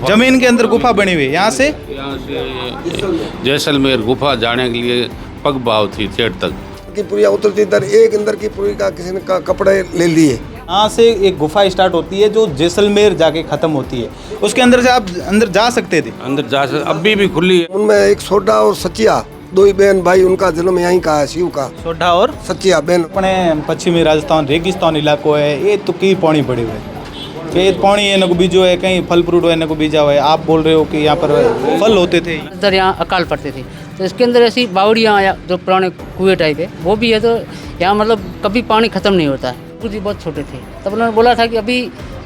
गुफा, जमीन के अंदर गुफा बनी हुई है। यहाँ से जैसलमेर गुफा जाने के लिए पग बाव थी थेट तक की पूरी उतरती इधर एक अंदर की पूरी का किसी ने कपड़े ले लिए। यहाँ से एक गुफा स्टार्ट होती है जो जैसलमेर जाके खत्म होती है, उसके अंदर से आप अंदर जा सकते थे। अंदर जा सकते, अभी भी खुली है। उनमें एक सोडा और सचिया, दो ही बहन भाई, उनका जन्म यहीं का है, शिव का। सोढ़ा और सचिया बहन अपने पश्चिमी राजस्थान रेगिस्तान इलाको है, ये तो की पानी पड़े हुए हैं। ये पानी है, न को बीजो है, कहीं फल फ्रूट है, न को बीजा हुआ है। आप बोल रहे हो कि यहाँ पर फल होते थे। इधर यहाँ अकाल पड़ते थे, तो इसके अंदर ऐसी बावड़ियाँ या जो पुराने कुएं टाइप है वो भी है। तो यहाँ मतलब कभी पानी ख़त्म नहीं होता है। जी बहुत छोटे थे तब उन्होंने बोला था कि अभी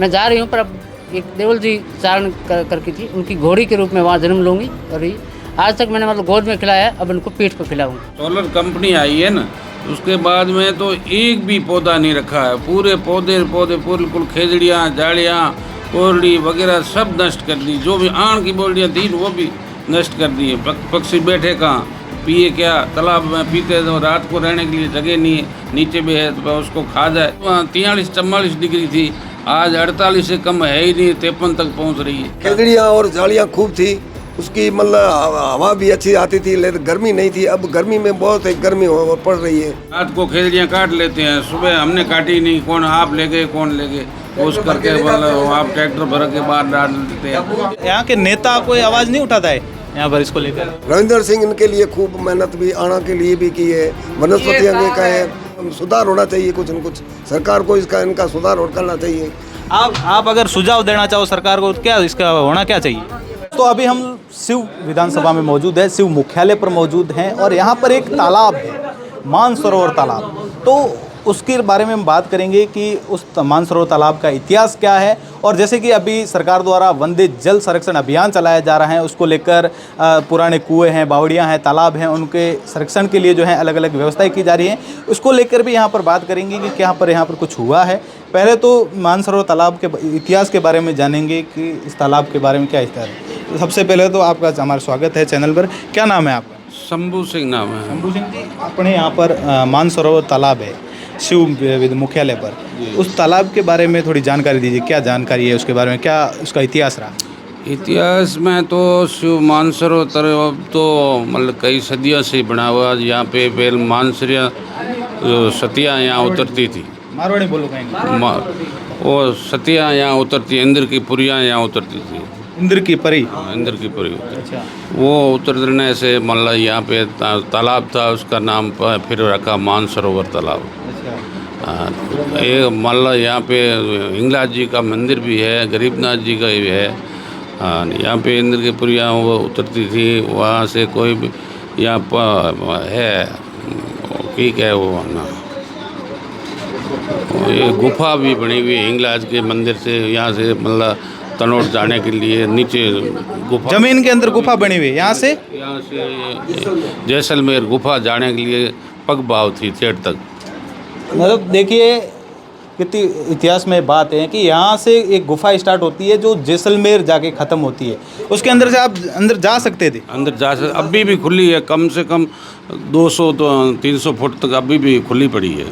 मैं जा रही हूँ, पर अब एक देवल जी चारण करके थी, उनकी घोड़ी के रूप में वहाँ जन्म लूँगी। और आज तक मैंने मतलब गोद में खिलाया है, अब इनको पीठ पर खिलाऊंगा। सोलर कंपनी आई है ना, उसके बाद में तो एक भी पौधा नहीं रखा है। पूरे पौधे बिल्कुल खेजड़ियाँ, जाड़ियाँ, कोरड़ी वगैरह सब नष्ट कर दी। जो भी आण की बोलियाँ थी वो भी नष्ट कर दी है। पक्षी बैठे कहाँ, पिए क्या, तालाब में पीते तो रात को रहने के लिए जगह नहीं है, नीचे भी है तो उसको खा जाए। 43-44 डिग्री थी, आज 48 से कम है ही नहीं, 53 तक पहुँच रही है। खेजड़ियाँ और जालियाँ खूब थी, उसकी मतलब हवा भी अच्छी आती थी, लेकिन गर्मी नहीं थी। अब गर्मी में बहुत गर्मी पड़ रही है। रात को खेजड़ियाँ काट लेते हैं, सुबह हमने काटी नहीं, कौन आप ले गए कौन ले गए, उस करके मतलब आप ट्रैक्टर भर के बाहर डाल देते हैं। यहाँ के नेता कोई आवाज़ नहीं उठाता है यहाँ पर इसको लेकर। रविंदर सिंह इनके लिए खूब मेहनत भी आना के लिए भी की है। वनस्पतियाँ के का है, सुधार होना चाहिए कुछ न कुछ। सरकार को इसका इनका सुधार और करना चाहिए। आप अगर सुझाव देना चाहो सरकार को, क्या इसका होना क्या चाहिए? तो अभी हम शिव विधानसभा में मौजूद है, शिव मुख्यालय पर मौजूद हैं और यहाँ पर एक तालाब है, मानसरोवर तालाब। तो उसके बारे में हम बात करेंगे कि उस मानसरोवर तालाब का इतिहास क्या है। और जैसे कि अभी सरकार द्वारा वंदे जल संरक्षण अभियान चलाया जा रहा है, उसको लेकर पुराने कुएं हैं, बावड़ियां हैं, तालाब हैं, उनके संरक्षण के लिए जो है अलग अलग व्यवस्थाएं की जा रही हैं। उसको लेकर भी यहाँ पर बात करेंगे कि क्या यहाँ पर कुछ हुआ है। पहले तो मानसरोवर तालाब के इतिहास के बारे में जानेंगे कि इस तालाब के बारे में क्या इतिहास है। सबसे पहले तो आपका हमारा स्वागत है चैनल पर। क्या नाम है आपका? शंभू सिंह नाम है। शंभू सिंह जी, अपने यहाँ पर मानसरोवर तालाब है शिव मुख्यालय पर, उस तालाब के बारे में थोड़ी जानकारी दीजिए। क्या जानकारी है उसके बारे में, क्या उसका इतिहास रहा? इतिहास में तो शिव मानसरोवर तालाब तो मतलब कई सदियों से बना हुआ। यहाँ पे पहले मानसरिया सतिया यहाँ उतरती थी। मारवाड़ी बोलो कहेंगे। वो सतिया यहाँ उतरती, इंद्र की पुरियाँ यहाँ उतरती थी। इंद्र की परी? इंद्र की पुरी उतरती। अच्छा। वो उतरने से मतलब यहाँ पे तालाब था, उसका नाम फिर रखा मानसरोवर तालाब। अच्छा। ये मतलब यहाँ पे हिंगलाज जी का मंदिर भी है, गरीबनाथ जी का भी है। यहाँ पे इंद्र की पुरियाँ वो उतरती थी, वहाँ से कोई भी यहाँ है ठीक है वो ना, ये गुफा भी बनी हुई है हिंगलाज के मंदिर से। यहाँ से मतलब तनोट जाने के लिए नीचे गुफा, जमीन के अंदर गुफा बनी हुई है। यहाँ से जैसलमेर गुफा जाने के लिए पग बाव थी थेट तक। मतलब देखिए कितनी इतिहास में बात है कि यहाँ से एक गुफा स्टार्ट होती है जो जैसलमेर जाके ख़त्म होती है, उसके अंदर से आप अंदर जा सकते थे। अंदर जा सकते, अभी भी खुली है, कम से कम 200-300 फुट तक अभी भी खुली पड़ी है।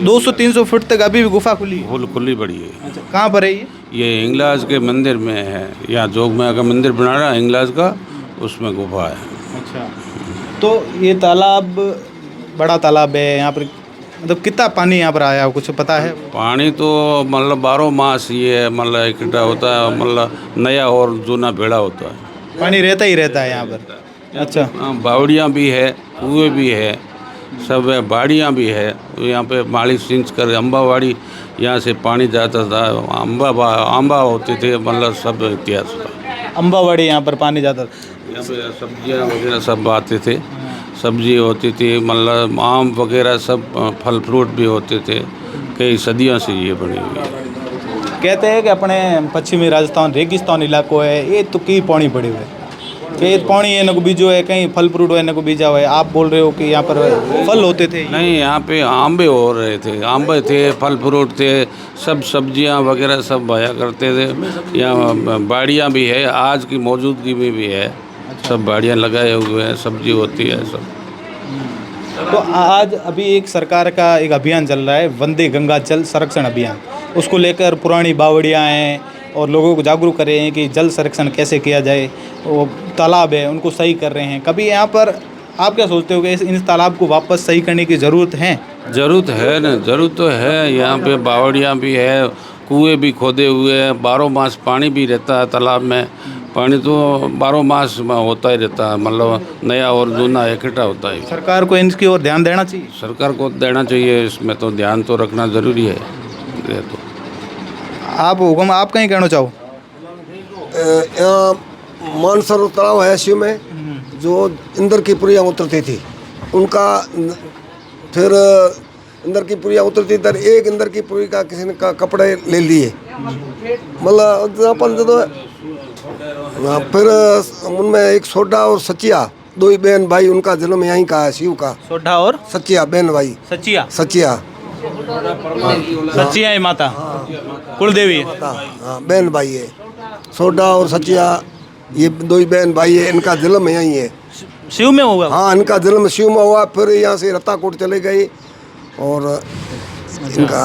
200-300 फुट तक अभी भी गुफा खुली है? खुली पड़ी है। अच्छा, कहाँ पर है ये हिंगलाज के मंदिर में है, यहाँ जोगमाया का मंदिर बना रहा है हिंगलाज का, उसमें गुफा है। अच्छा, तो ये तालाब बड़ा तालाब है, यहाँ पर मतलब कितना पानी यहाँ पर आया कुछ पता है? पानी तो मतलब 12 मास ये मतलब इकट्ठा होता है, मतलब नया और जूना भेड़ा होता है। पानी रहता ही रहता है यहाँ पर? अच्छा। बावड़ियाँ भी है, कुएँ भी है, सब है, बाड़ियाँ भी है। यहाँ पे माली सिंच कर अम्बावाड़ी, यहाँ से पानी जाता था, अम्बा होते थे, मतलब सब इतिहास था। अम्बावाड़ी यहाँ पर पानी जाता था। यहाँ पे सब्जियाँ वगैरह सब आते थे, सब्जी होती थी, मतलब आम वगैरह सब फल फ्रूट भी होते थे। कई सदियों से ये बनी हुई है। कहते हैं कि अपने पश्चिमी राजस्थान रेगिस्तान इलाको है, ये तो की पानी पड़े हुए कि पानी है, न को बीजो है, कहीं फल फ्रूट है, न को बीजा हुआ है। आप बोल रहे हो कि यहाँ पर फल होते थे? नहीं, यहाँ पे आंबे हो रहे थे, आंबे थे, फल फ्रूट थे, सब सब्जियाँ वगैरह सब भाया करते थे। यहाँ बाड़ियाँ भी है, आज की मौजूदगी में भी है। सब बाड़ियाँ लगाए हुए हैं, सब्जी होती है सब। तो आज अभी एक सरकार का एक अभियान चल रहा है, वंदे गंगा जल संरक्षण अभियान। उसको लेकर पुरानी बावड़ियाँ हैं, और लोगों को जागरूक कर रहे हैं कि जल संरक्षण कैसे किया जाए। वो तालाब है उनको सही कर रहे हैं। कभी यहाँ पर आप क्या सोचते हो कि इन तालाब को वापस सही करने की ज़रूरत है? ज़रूरत है ना, ज़रूरत तो है। यहाँ पे बावड़ियाँ भी है, कुएँ भी खोदे हुए हैं, 12 मास पानी भी रहता है तालाब में। पानी तो 12 मास में होता ही रहता है, मतलब नया और जूना इकट्ठा होता है। सरकार को इनकी ओर ध्यान देना चाहिए। सरकार को देना चाहिए, इसमें तो ध्यान तो रखना ज़रूरी है। ये तो आप हुक्म आप कहीं कहना चाहो? यहाँ मानसरोवर तालाब है शिव में, जो इंद्र की पुरियाँ उतरती थी उनका, फिर इंद्र की पुरियाँ उतरती तर एक इंद्र की पुरी का किसी ने का कपड़े ले लिए, मतलब अपन जो फिर उनमें एक सोडा और सचिया, दो ही बहन भाई, उनका जन्म यहीं का है, शिव का। सोडा और सचिया बहन भाई, सचिया सचिया सचिया है माता कुलदेवी। हाँ बहन भाई है, सोडा और सचिया, ये दो ही बहन भाई है, इनका जन्म यहीं है, शिव में होगा। हाँ इनका जन्म शिव में हुआ, फिर यहाँ से रत्ताकोट चले गए और इनका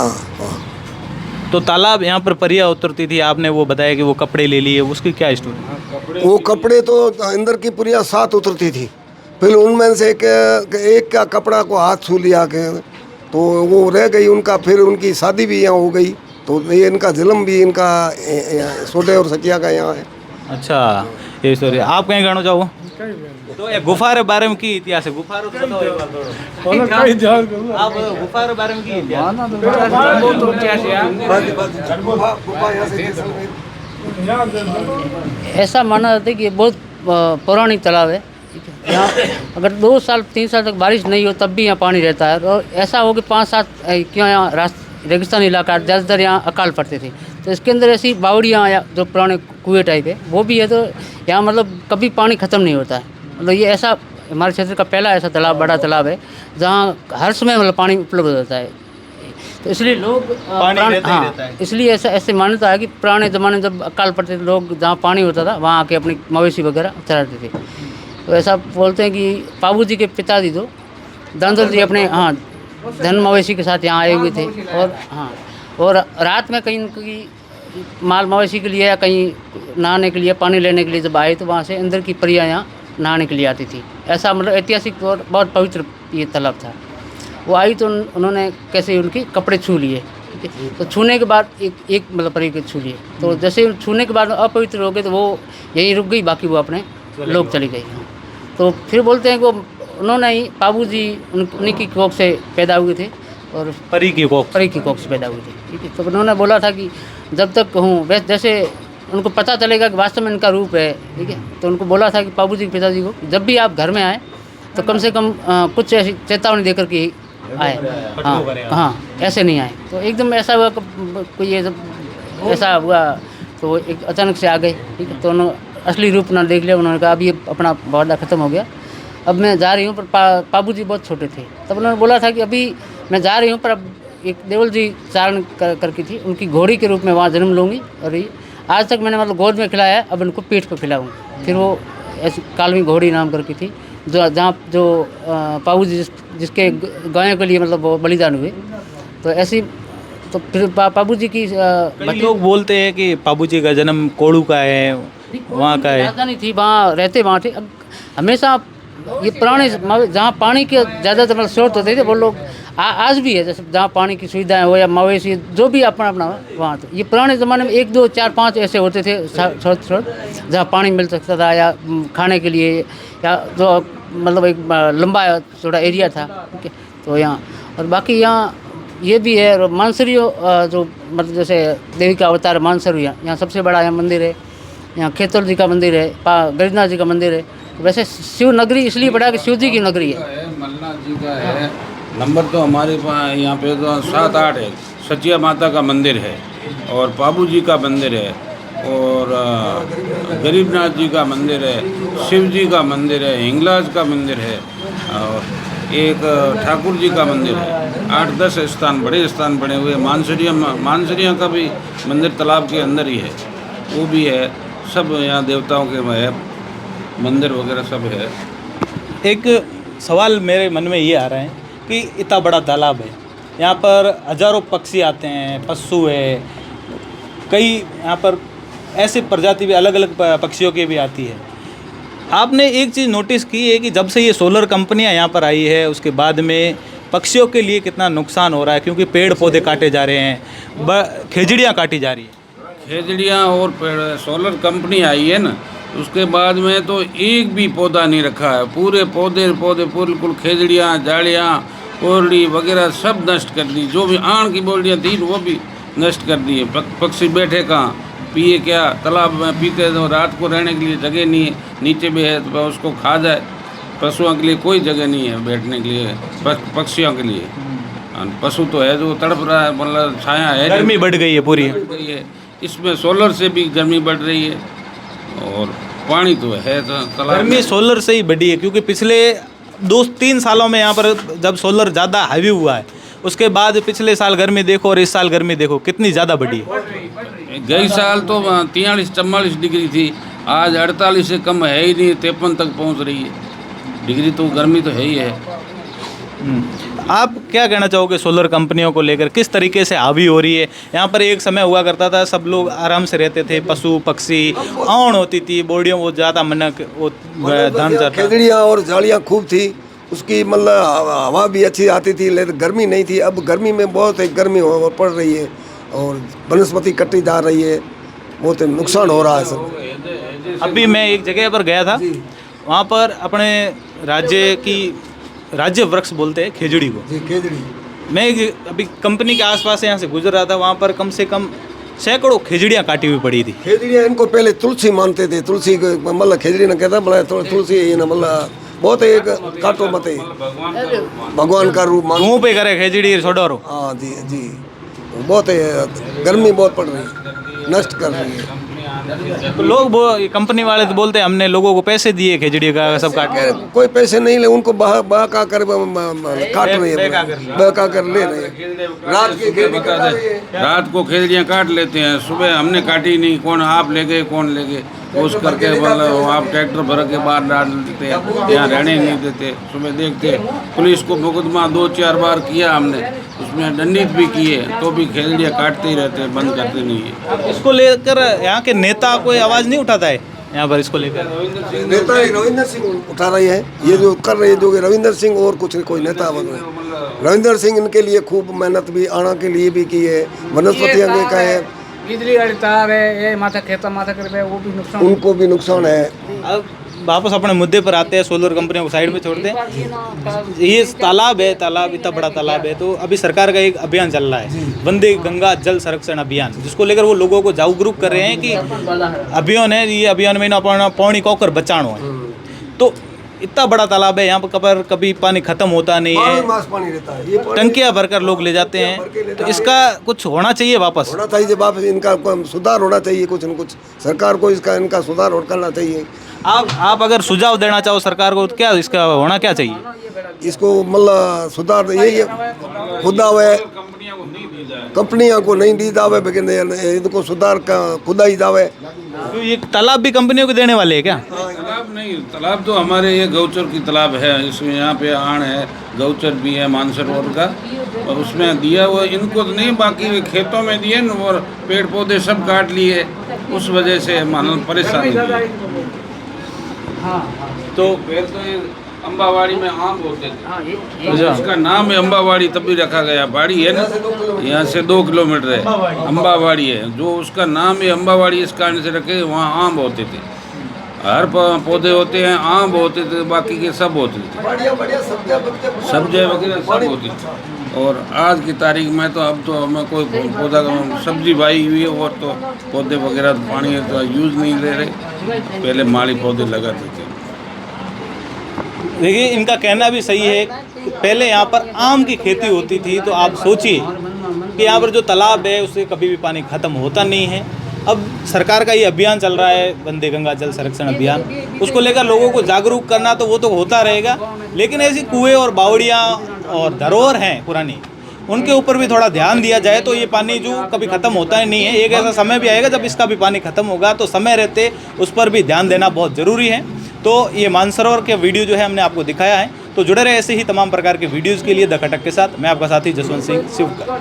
तो तालाब यहाँ पर परियां उतरती थी, आपने वो बताया कि वो कपड़े ले लिए, उसकी क्या स्टोरी? वो कपड़े तो इंद्र की पुरियाँ 7 उतरती थी, फिर उनमें से एक का कपड़ा को हाथ छू लिया के तो वो रह गई उनका, फिर उनकी शादी भी यहाँ हो गई, तो ये इनका जन्म भी इनका सोडे और सचिया का यहाँ है। अच्छा ये स्टोरी। आप कहीं कहना चाहो? तो ये गुफा के बारे में की इतिहास है? गुफा रो बताओ एक बार थोड़ा। आप गुफा के बारे में की इतिहास? ऐसा माना जाता है कि ये बहुत पौराणिक तालाब है। यहाँ अगर 2 साल 3 साल तक बारिश नहीं हो तब भी यहाँ पानी रहता है, और ऐसा हो कि 5-7 क्यों यहाँ रेगिस्तानी इलाका ज़्यादातर यहाँ अकाल पड़ते थे, तो इसके अंदर ऐसी बावड़ियाँ या जो पुराने कुएँ टाइप है वो भी है, तो यहाँ मतलब कभी पानी ख़त्म नहीं होता है। मतलब ये ऐसा हमारे क्षेत्र का पहला ऐसा तालाब, बड़ा तालाब है जहाँ हर समय मतलब पानी उपलब्ध होता है। तो इसलिए लोग इसलिए ऐसे मान्यता है कि पुराने ज़माने जब अकाल पड़ते थे, लोग जहाँ पानी होता था वहाँ आके अपनी मवेशी वगैरह चराते थे। तो ऐसा बोलते हैं कि बाबू जी के पिताजी तो दांदल जी अपने धन मवेशी के साथ यहाँ आए हुए थे, और रात में कहीं माल मवेशी के लिए या कहीं नहाने के लिए, पानी लेने के लिए जब आए तो वहाँ से अंदर की परियां यहाँ नहाने के लिए आती थी। ऐसा मतलब ऐतिहासिक और बहुत पवित्र ये तालाब था। वो आई तो उन्होंने कैसे उनके कपड़े छू लिए, तो छूने के बाद एक मतलब परी के छू लिए, तो जैसे छूने के बाद अपवित्र हो गए तो वो यहीं रुक गई, बाकी वो अपने लोग चली गई। तो फिर बोलते हैं कि उन्होंने ही बाबू जी उन्हीं की कोख से पैदा हुए थे, और परी की कोख से पैदा हुए थे। ठीक है, तो उन्होंने बोला था कि जब तक हूँ वैसे, जैसे उनको पता चलेगा कि वास्तव में इनका रूप है, ठीक है, तो उनको बोला था कि बाबू जी के पिताजी को जब भी आप घर में आए तो कम से कम कुछ ऐसी चेतावनी देकर के आए, ऐसे नहीं आए। तो एकदम ऐसा हुआ कोई ये जब ऐसा हुआ तो वो एक अचानक से आ गए। ठीक है, तो उन्होंने असली रूप ना देख लिया, उन्होंने कहा अब ये अपना वादा ख़त्म हो गया, अब मैं जा रही हूँ। पर बाबू जी बहुत छोटे थे, तब उन्होंने बोला था कि अभी मैं जा रही हूँ, पर अब एक देवल जी चारण करके थी, उनकी घोड़ी के रूप में वहाँ जन्म लूँगी, और ये आज तक मैंने मतलब गोद में खिलाया है, अब उनको पीठ पर खिलाऊँगी। फिर वो ऐसी कालवी घोड़ी नाम करके थी, जहाँ बाबू जी जिसके गायों के लिए मतलब वो बलिदान हुए, तो ऐसी। तो फिर बाबू जी की लोग बोलते हैं कि बाबू जी का जन्म कोड़ू का है, वहाँ का है। राजधानी थी, वहाँ रहते वहाँ थे। अब हमेशा ये पुराने जहाँ पानी के ज़्यादातर मतलब स्रोत होते थे वो लोग आज भी है, जैसे जहाँ पानी की सुविधाएं हो या मवेशी जो भी अपना वहाँ। तो ये पुराने ज़माने में 1 2 4 5 ऐसे होते थे स्रोत जहाँ पानी मिल सकता था, या खाने के लिए, या जो मतलब एक लंबा थोड़ा एरिया था। ठीक है, तो यहाँ और बाकी यहाँ ये भी है, और मानसरियों जो मतलब जैसे देवी का अवतार मानसर, यहाँ सबसे बड़ा यहाँ मंदिर है। यहाँ खेतौल जी का मंदिर है, गरीबनाथ जी का मंदिर है। वैसे शिव नगरी इसलिए बड़ा कि शिव जी की नगरी है। मल्लाह जी का है नंबर, तो हमारे पास यहाँ पे तो 7-8 है। सचिया माता का मंदिर है, और बाबू जी का मंदिर है, और गरीबनाथ जी का मंदिर है, शिव जी का मंदिर है, हिंगलाज का मंदिर है, और एक ठाकुर जी का मंदिर है। 8-10 स्थान, बड़े स्थान बने हुए। मानसरिया का भी मंदिर तालाब के अंदर ही है, वो भी है। सब यहाँ देवताओं के है मंदिर वगैरह सब है। एक सवाल मेरे मन में ये आ रहा है कि इतना बड़ा तालाब है, यहाँ पर हज़ारों पक्षी आते हैं, पशु है, कई यहाँ पर ऐसी प्रजाति भी अलग अलग पक्षियों की भी आती है। आपने एक चीज़ नोटिस की है कि जब से ये सोलर कंपनियां यहाँ पर आई है उसके बाद में पक्षियों के लिए कितना नुकसान हो रहा है, क्योंकि पेड़ पौधे काटे जा रहे हैं, खेजड़ियाँ काटी जा रही है। खेजड़ियाँ और पेड़, सोलर कंपनी आई है ना, उसके बाद में तो एक भी पौधा नहीं रखा है, पूरे पौधे बिल्कुल खेजड़ियाँ, झाड़ियाँ, ओरड़ी वगैरह सब नष्ट कर दी। जो भी आण की बोलियाँ थी वो भी नष्ट कर दी है। पक्षी बैठे कहाँ, पिए क्या, तालाब में पीते तो रात को रहने के लिए जगह नहीं है, नीचे भी है तो उसको खा जाए। पशुओं के लिए कोई जगह नहीं है बैठने के लिए, पक्षियों के लिए। पशु तो है जो तड़प रहा है, मतलब छाया है, गर्मी बढ़ गई है पूरी। इसमें सोलर से भी गर्मी बढ़ रही है और पानी तो है तो तालाब। गर्मी सोलर से ही बढ़ी है, क्योंकि पिछले 2-3 सालों में यहाँ पर जब सोलर ज़्यादा हावी हुआ है उसके बाद पिछले साल गर्मी देखो और इस साल गर्मी देखो कितनी ज़्यादा बढ़ी है। गई साल तो 43-44 डिग्री थी, आज 48 से कम है ही नहीं, 53 तक पहुंच रही है डिग्री, तो गर्मी तो है ही है। आप क्या कहना चाहोगे सोलर कंपनियों को लेकर, किस तरीके से हावी हो रही है? यहाँ पर एक समय हुआ करता था सब लोग आराम से रहते थे, पशु पक्षी, आउण होती थी, बोर्डियों वो ज़्यादा मनक वो धान चाहता। खेजड़ियाँ और झाड़ियाँ खूब थी, उसकी मतलब हवा भी अच्छी आती थी, लेकिन गर्मी नहीं थी। अब गर्मी में बहुत गर्मी पड़ रही है और वनस्पति कटी जा रही है, बहुत नुकसान हो रहा है सब। अभी मैं एक जगह पर गया था, वहाँ पर अपने राज्य वृक्ष बोलते हैं खेजड़ी को। जी, खेजड़ी। मैं अभी कंपनी के आसपास से यहाँ से गुजर रहा था, वहाँ पर कम से कम सैकड़ों खेजड़ियाँ काटी हुई पड़ी थी। खेजड़ियाँ इनको पहले तुलसी मानते थे, तुलसी मतलब खेजड़ी ना कहता, बड़ा तुलसी है ना, मतलब बहुत एक काटो मत भगवान का रूप मान, मुँह पे करे खेजड़ी छोड़ो। हाँ जी जी, बहुत है, गर्मी बहुत पड़ रही है, नष्ट कर रही है। तो लोग कंपनी वाले तो बोलते हैं हमने लोगों को पैसे दिए खेजड़ी का सब काट के। कोई पैसे नहीं ले, उनको बहका कर काट रही है, बहका कर ले रहे हैं। रात को खेजड़ियाँ काट लेते हैं, सुबह हमने काटी नहीं, कौन आप ले गए, कौन ले गए, उस करके मतलब आप ट्रैक्टर भर के बाहर डाल देते, यहाँ रहने नहीं देते। सुबह देखते पुलिस को मुकदमा 2-4 बार किया हमने, उसमें दंडित भी किए, तो भी खेजड़ियाँ काटते ही रहते हैं, बंद करते नहीं है। इसको लेकर यहाँ के नेता कोई आवाज़ नहीं उठाता है यहाँ पर इसको लेकर? नेता रविंदर सिंह उठा रही है, ये जो कर रही है, जो रविंदर सिंह और कुछ कोई नेता बन रहे। रविंदर सिंह इनके लिए खूब मेहनत भी आना के लिए भी की है, वनस्पतियों के का है, बिजली वाली तार है, ये माथा खेता माथा कर वो भी नुकसान, उनको भी नुकसान है। अब वापस अपने मुद्दे पर आते हैं, सोलर कंपनियों को साइड में छोड़ते हैं। ये तालाब है, तालाब इतना बड़ा तालाब है, तो अभी सरकार का एक अभियान चल रहा है, वंदे गंगा जल संरक्षण अभियान, जिसको लेकर वो लोगों को जागरूक कर रहे हैं कि अभियान है, ये अभियान में अपना पौनी कोकर बचानो है। तो इतना बड़ा तालाब है, यहाँ पर कभी पानी खत्म होता नहीं है, पानी रहता है, ये टंकियाँ भरकर लोग ले जाते हैं। तो इसका कुछ होना चाहिए, वापस होना चाहिए, वापस इनका सुधार होना चाहिए, कुछ न कुछ सरकार को इसका इनका सुधार करना चाहिए। आप अगर सुझाव देना चाहो सरकार को तो क्या इसका होना क्या चाहिए? इसको मतलब सुधार यही खुदा हुए कंपनियों को नहीं दी जावे, लेकिन इनको सुधार का खुदा ही जावे। तो ये तालाब भी कंपनियों को देने वाले हैं क्या? तालाब नहीं, तालाब तो हमारे ये गौचर की तालाब है, इसमें यहाँ पे आण है, गौचर भी है मानसरोवर का, और उसमें दिया हुआ इनको तो नहीं, बाकी खेतों में दिए न, और पेड़ पौधे सब काट लिए, उस वजह से मानो परेशानी हुई। तो फिर तो ये अम्बावाड़ी में आम होते थे, उसका नाम है अम्बावाड़ी, तब भी रखा गया। बाड़ी है ना, यहाँ से 2 किलोमीटर है, अम्बावाड़ी है, जो उसका नाम है अम्बावाड़ी इस कारण से रखे, वहाँ आम होते थे, हर पौधे होते हैं, आम होते थे, बाकी के सब होते थे, सब्जियाँ वगैरह सब होती थी। और आज की तारीख में तो अब तो हमें कोई पौधा सब्जी भाई हुई है, और तो पौधे वगैरह पानी तो यूज़ नहीं ले रहे, पहले माली पौधे लगाते थे। देखिए, इनका कहना भी सही है, पहले यहाँ पर आम की खेती होती थी, तो आप सोचिए कि यहाँ पर जो तालाब है उससे कभी भी पानी ख़त्म होता नहीं है। अब सरकार का ये अभियान चल रहा है, वंदे गंगा जल संरक्षण अभियान, उसको लेकर लोगों को जागरूक करना तो वो तो होता रहेगा, लेकिन ऐसी कुएं और बावड़ियाँ और धरोहर हैं पुरानी, उनके ऊपर भी थोड़ा ध्यान दिया जाए तो ये पानी जो कभी ख़त्म होता ही नहीं है। एक ऐसा समय भी आएगा जब इसका भी पानी ख़त्म होगा, तो समय रहते उस पर भी ध्यान देना बहुत ज़रूरी है। तो ये मानसरोवर के वीडियो जो है हमने आपको दिखाया है, तो जुड़े रहे ऐसे ही तमाम प्रकार के वीडियोज़ के लिए द खटक के साथ। मैं आपका साथी जसवंत सिंह शिवका।